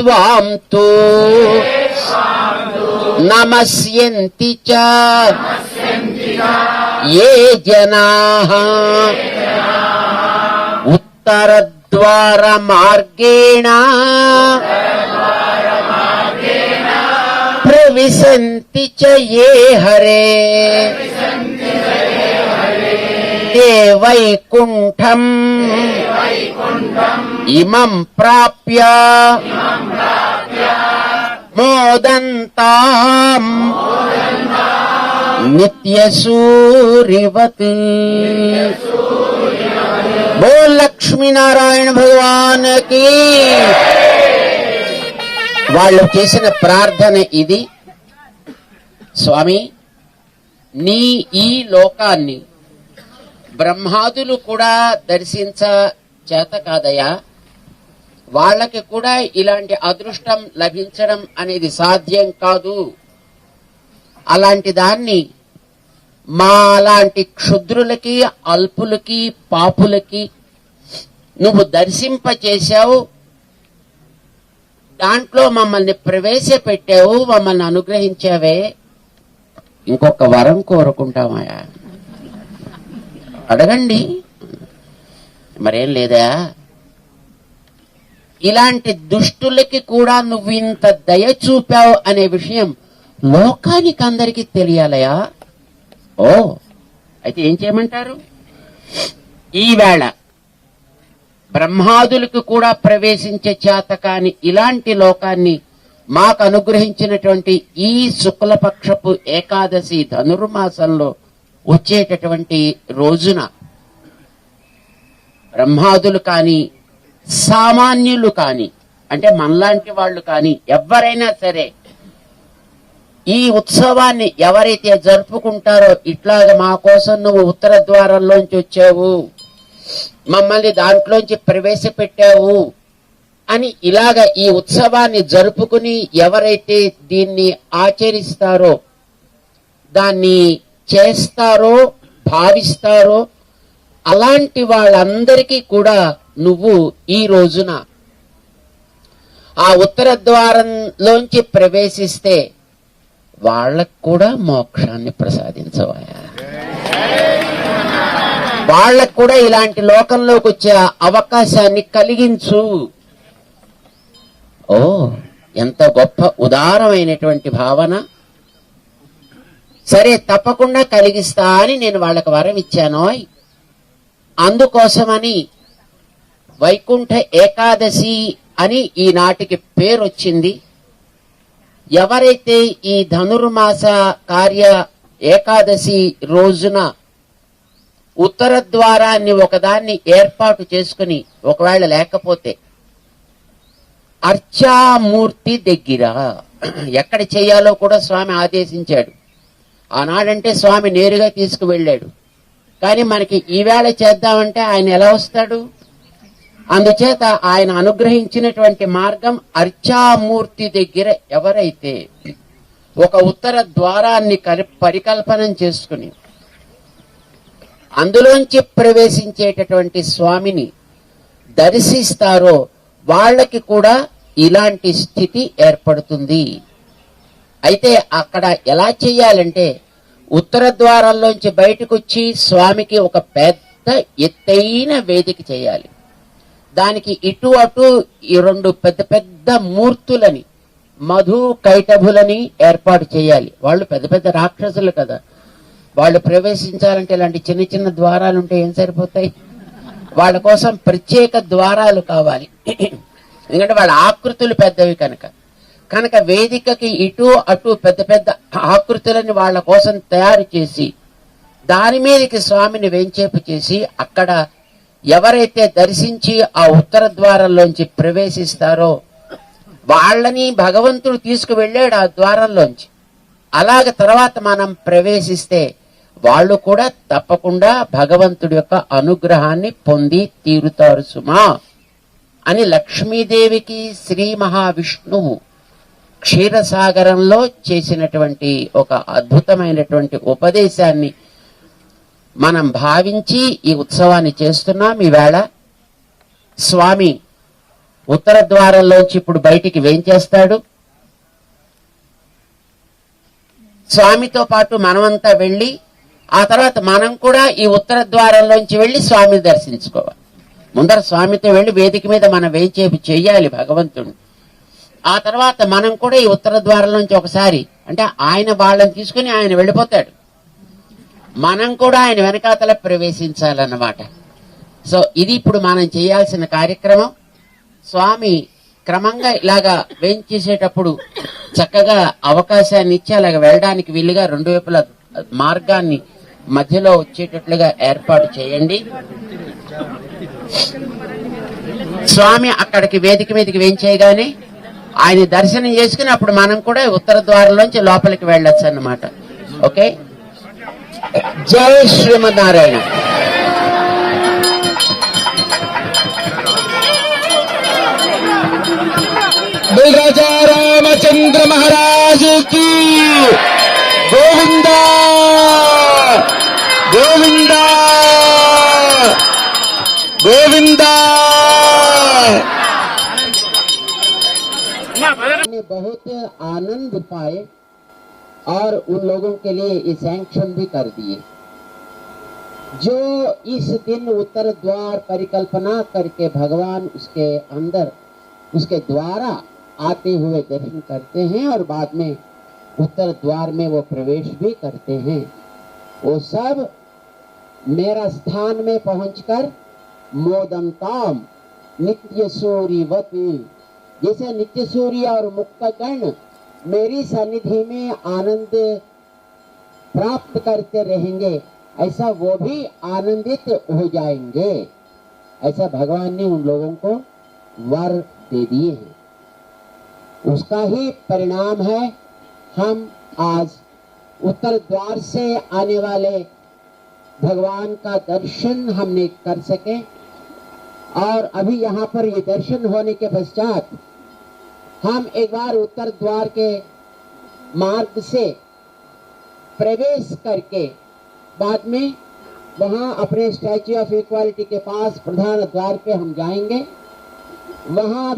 త్వాం తు నమస్యంతి చ ఏ జనాః ఉత్తరద్వార మార్గేణ ప్రవిశంతి చ ఏ హరే తే వైకుంఠం ఇమం ప్రాప్య మోదంతాం నిత్యసూరివత్. బోల్ లక్ష్మీనారాయణ భగవాన్ కి. వాళ్ళు చేసిన ప్రార్థన ఇది, స్వామి నీ ఈ లోకాన్ని బ్రహ్మాదులు కూడా దర్శించ చేత కాదయా, వాళ్ళకి కూడా ఇలాంటి అదృష్టం లభించడం అనేది సాధ్యం కాదు. అలాంటి దాన్ని మా లాంటి క్షుద్రులకి, అల్పులకి, పాపులకి నువ్వు దర్శింపచేశావు, దాంట్లో మమ్మల్ని ప్రవేశపెట్టావు, మమ్మల్ని అనుగ్రహించావే, ఇంకొక వరం కోరుకుంటామయా, అడగండి, మరేం లేదా? ఇలాంటి దుష్టులకి కూడా నువ్వు ఇంత దయ చూపావు అనే విషయం లోకానికి అందరికీ తెలియాలయా. ఓ అయితే ఏం చేయమంటారు? ఈవేళ బ్రహ్మాదులకు కూడా ప్రవేశించే చేత కాని ఇలాంటి లోకాన్ని మాకు అనుగ్రహించినటువంటి ఈ శుక్లపక్షపు ఏకాదశి ధనుర్మాసంలో వచ్చేటటువంటి రోజున బ్రహ్మాదులు కాని, సామాన్యులు కాని, అంటే మనలాంటి వాళ్ళు కాని, ఎవరైనా సరే ఈ ఉత్సవాన్ని ఎవరైతే జరుపుకుంటారో, ఇట్లాగా మా కోసం నువ్వు ఉత్తర ద్వారంలోంచి వచ్చావు, మమ్మల్ని దాంట్లోంచి ప్రవేశపెట్టావు అని ఇలాగ ఈ ఉత్సవాన్ని జరుపుకుని ఎవరైతే దీన్ని ఆచరిస్తారో, దాన్ని చేస్తారో, భావిస్తారో, అలాంటి వాళ్ళందరికీ కూడా నువ్వు ఈ రోజున ఆ ఉత్తర ద్వారంలోంచి ప్రవేశిస్తే వాళ్ళకు కూడా మోక్షాన్ని ప్రసాదించవా, వాళ్ళకు కూడా ఇలాంటి లోకంలోకి వచ్చే అవకాశాన్ని కలిగించు. ఓ ఎంత గొప్ప ఉదారమైనటువంటి భావన. సరే తప్పకుండా కలిగిస్తా అని నేను వాళ్ళకి వరం ఇచ్చాను. అందుకోసమని వైకుంఠ ఏకాదశి అని ఈనాటికి పేరు వచ్చింది. ఎవరైతే ఈ ధనుర్మాస కార్య ఏకాదశి రోజున ఉత్తర ద్వారాన్ని ఒకదాన్ని ఏర్పాటు చేసుకుని, ఒకవేళ లేకపోతే అర్చామూర్తి దగ్గర ఎక్కడ చేయాలో కూడా స్వామి ఆదేశించాడు. ఆనాడంటే స్వామి నేరుగా తీసుకువెళ్ళాడు, కానీ మనకి ఈవేళ చేద్దామంటే ఆయన ఎలా వస్తాడు? అందుచేత ఆయన అనుగ్రహించినటువంటి మార్గం అర్చామూర్తి దగ్గర ఎవరైతే ఒక ఉత్తర ద్వారాన్ని పరికల్పనం చేసుకుని అందులోంచి ప్రవేశించేటటువంటి స్వామిని దర్శిస్తారో వాళ్ళకి కూడా ఇలాంటి స్థితి ఏర్పడుతుంది. అయితే అక్కడ ఎలా చేయాలంటే, ఉత్తర ద్వారాల్లోంచి బయటకు వచ్చి స్వామికి ఒక పెద్ద ఎత్తైన వేదిక చేయాలి. దానికి ఇటు అటు ఈ రెండు పెద్ద పెద్ద మూర్తులని, మధు కైటభులని ఏర్పాటు చేయాలి. వాళ్ళు పెద్ద పెద్ద రాక్షసులు కదా, వాళ్ళు ప్రవేశించాలంటే ఇలాంటి చిన్న చిన్న ద్వారాలు ఉంటే ఏం సరిపోతాయి? వాళ్ళ కోసం ప్రత్యేక ద్వారాలు కావాలి. ఎందుకంటే వాళ్ళ ఆకృతులు పెద్దవి కనుక వేదికకి ఇటు అటు పెద్ద పెద్ద ఆకృతులని వాళ్ళ కోసం తయారు చేసి దాని మీదకి స్వామిని వేంచేపు చేసి అక్కడ ఎవరైతే దర్శించి ఆ ఉత్తర ద్వారంలోంచి ప్రవేశిస్తారో వాళ్ళని భగవంతుడు తీసుకువెళ్ళాడు ఆ ద్వారంలోంచి. అలాగ తర్వాత మనం ప్రవేశిస్తే వాళ్ళు కూడా తప్పకుండా భగవంతుడి యొక్క అనుగ్రహాన్ని పొంది తీరుతారు సుమా అని లక్ష్మీదేవికి శ్రీ మహావిష్ణువు క్షీరసాగరంలో చేసినటువంటి ఒక అద్భుతమైనటువంటి ఉపదేశాన్ని మనం భావించి ఈ ఉత్సవాన్ని చేస్తున్నాం. ఈవేళ స్వామి ఉత్తర ద్వారంలోంచి ఇప్పుడు బయటికి వేంచేస్తాడు. స్వామితో పాటు మనమంతా వెళ్ళి ఆ తర్వాత మనం కూడా ఈ ఉత్తర ద్వారంలోంచి వెళ్ళి స్వామిని దర్శించుకోవాలి. ముందర స్వామితో వెళ్ళి వేదిక మీద మనం వేంచేపు చెయ్యాలి భగవంతుడు. ఆ తర్వాత మనం కూడా ఈ ఉత్తర ద్వారంలోంచి ఒకసారి అంటే ఆయన వాళ్ళని తీసుకుని ఆయన వెళ్ళిపోతాడు, మనం కూడా ఆయన వెనకాతల ప్రవేశించాలన్నమాట. సో ఇది ఇప్పుడు మనం చేయాల్సిన కార్యక్రమం. స్వామి క్రమంగా ఇలాగా వేంచేసేటప్పుడు చక్కగా అవకాశాన్ని ఇచ్చి అలాగ వెళ్ళడానికి వీలుగా రెండు వైపుల మార్గాన్ని మధ్యలో వచ్చేటట్లుగా ఏర్పాటు చేయండి. స్వామి అక్కడికి వేదిక మీదకి వేంచేయగానే ఆయన దర్శనం చేసుకుని అప్పుడు మనం కూడా ఉత్తర ద్వారంలోంచి లోపలికి వెళ్ళొచ్చు అన్నమాట. ఓకే, జై శ్రీమన్నారాయణ. राजा रामचंद्र महाराज की गोविंदा गोविंदा गोविंदा। बहुत आनंद पाए और उन लोगों के लिए ये सैंक्शन भी कर दिए जो इस दिन उत्तर द्वार परिकल्पना करके भगवान उसके अंदर उसके द्वारा आते हुए दर्शन करते हैं और बाद में उत्तर द्वार में वो प्रवेश भी करते हैं। वो सब मेरा स्थान में पहुंचकर मोदंताम नित्य सूर्यवत, जैसे नित्य सूर्य और मुक्तगण मेरी सन्निधि में आनंद प्राप्त करते रहेंगे, ऐसा वो भी आनंदित हो जाएंगे। ऐसा भगवान ने उन लोगों को वर दे दिए हैं। उसका ही परिणाम है हम आज उत्तर द्वार से आने वाले भगवान का दर्शन हमने कर सके। और अभी यहाँ पर ये दर्शन होने के पश्चात हम एक बार उत्तर द्वार के मार्ग से प्रवेश करके बाद में वहाँ अपने स्टैच्यू ऑफ इक्वालिटी के पास प्रधान द्वार पे हम जाएंगे। वहाँ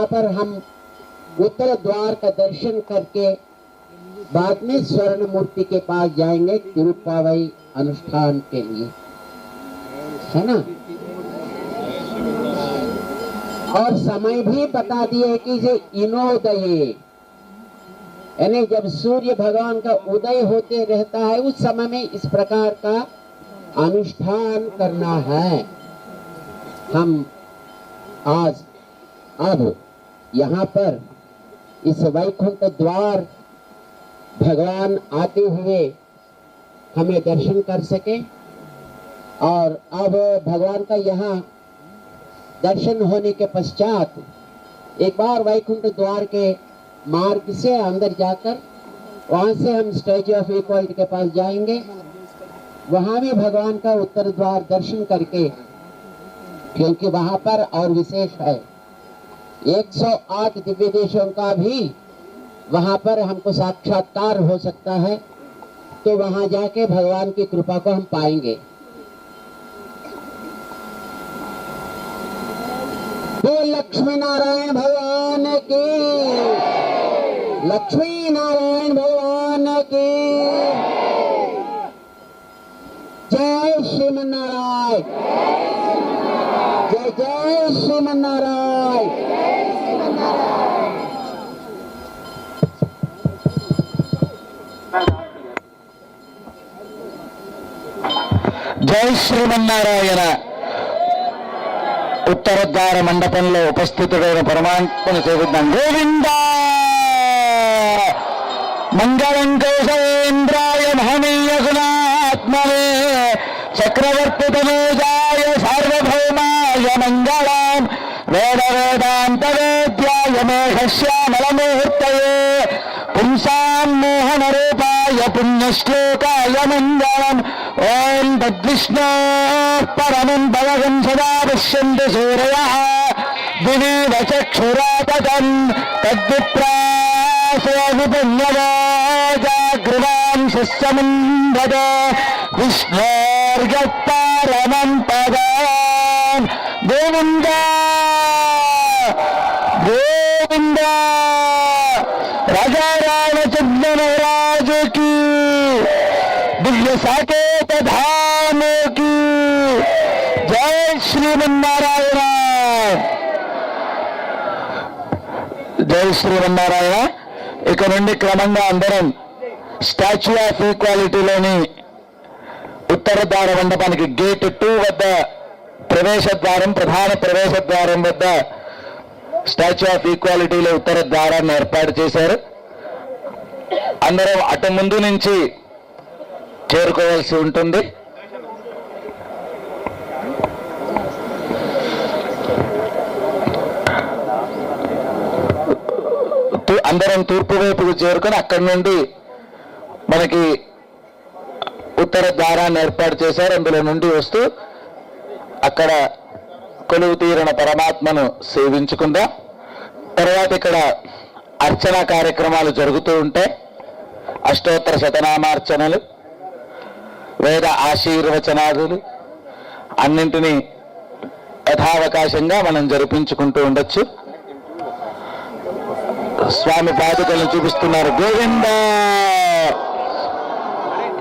पर हम उत्तर द्वार का दर्शन करके बाद में स्वर्ण मूर्ति के पास जाएंगे तिरुप्पावई अनुष्ठान के लिए, है ना। और समय भी बता दिए कि जे इनोदय, यानी जब सूर्य भगवान का उदय होते रहता है उस समय में इस प्रकार का अनुष्ठान करना है। हम आज अब यहाँ पर इस वैकुंठ द्वार भगवान आते हुए हमें दर्शन कर सके। और अब भगवान का यहाँ दर्शन होने के पश्चात एक बार वैकुंठ द्वार के मार्ग से अंदर जाकर वहाँ से हम स्टैच्यू ऑफ इक्वालिटी के पास जाएंगे। वहाँ भी भगवान का उत्तर द्वार दर्शन करके, क्योंकि वहाँ पर और विशेष है 108 दिव्य देशों का भी वहाँ पर हमको साक्षात्कार हो सकता है, तो वहाँ जाके भगवान की कृपा को हम पाएंगे। तो लक्ष्मी नारायण भगवान की, लक्ष्मी नारायण भगवान की जय श्रीमन्नारायण, जय जय श्रीमन्नारायण। జై శ్రీమన్నారాయణ. ఉత్తర ద్వార మండపంలో ఉపస్థితుడైన పరమాత్మను సేవిద్దాం. గోవింద మంగళం కౌశలేంద్రాయ మహనీయ గుణాత్మనే చక్రవర్తి తనూజాయ సార్వభౌమాయ మంగళం వేద వేదాంత వేద్యాయ మేఘశ్యామలమూర్తయే పుంసాం మోహన రూపాయ పుణ్యశ్లోకాయ మంగళం. ఓం తద్విష్ణో పరమం భగవం సదా పశ్యంతి సూరయః దివీవ చక్షురాతతం తద్విప్రాసోపుణ్యవో జాగృవాం శస్యముంభద విష్ణోర్గ పరమం పదం. గోవింద గోవింద రాజారామ చంద్ర మహారాజుకి దివ్య సాకేత ధామకి జై శ్రీమన్నారాయణ. జై శ్రీమన్నారాయణ. ఇక నుండి క్రమంగా అందరం స్టాచ్యూ ఆఫ్ ఈక్వాలిటీలోని ఉత్తర ద్వార మండపానికి గేట్ 2 వద్ద ప్రవేశ ద్వారం, ప్రధాన ప్రవేశ ద్వారం వద్ద స్టాచ్యూ ఆఫ్ ఈక్వాలిటీలో ఉత్తర ద్వారాన్ని ఏర్పాటు చేశారు. అందరం అటు ముందు నుంచి చేరుకోవాల్సి ఉంటుంది. అందరం తూర్పు వైపుకు చేరుకొని అక్కడి నుండి మనకి ఉత్తర ద్వారాన్ని ఏర్పాటు చేశారు. అందులో నుండి వస్తూ అక్కడ కొలువు తీరిన పరమాత్మను సేవించుకుందాం. తర్వాత ఇక్కడ అర్చన కార్యక్రమాలు జరుగుతూ ఉంటాయి. అష్టోత్తర శతనామార్చనలు, వేద ఆశీర్వచనాదులు అన్నింటినీ యథావకాశంగా మనం జరిపించుకుంటూ ఉండొచ్చు. స్వామి పాదుకలను చూపిస్తున్నారు. గోవింద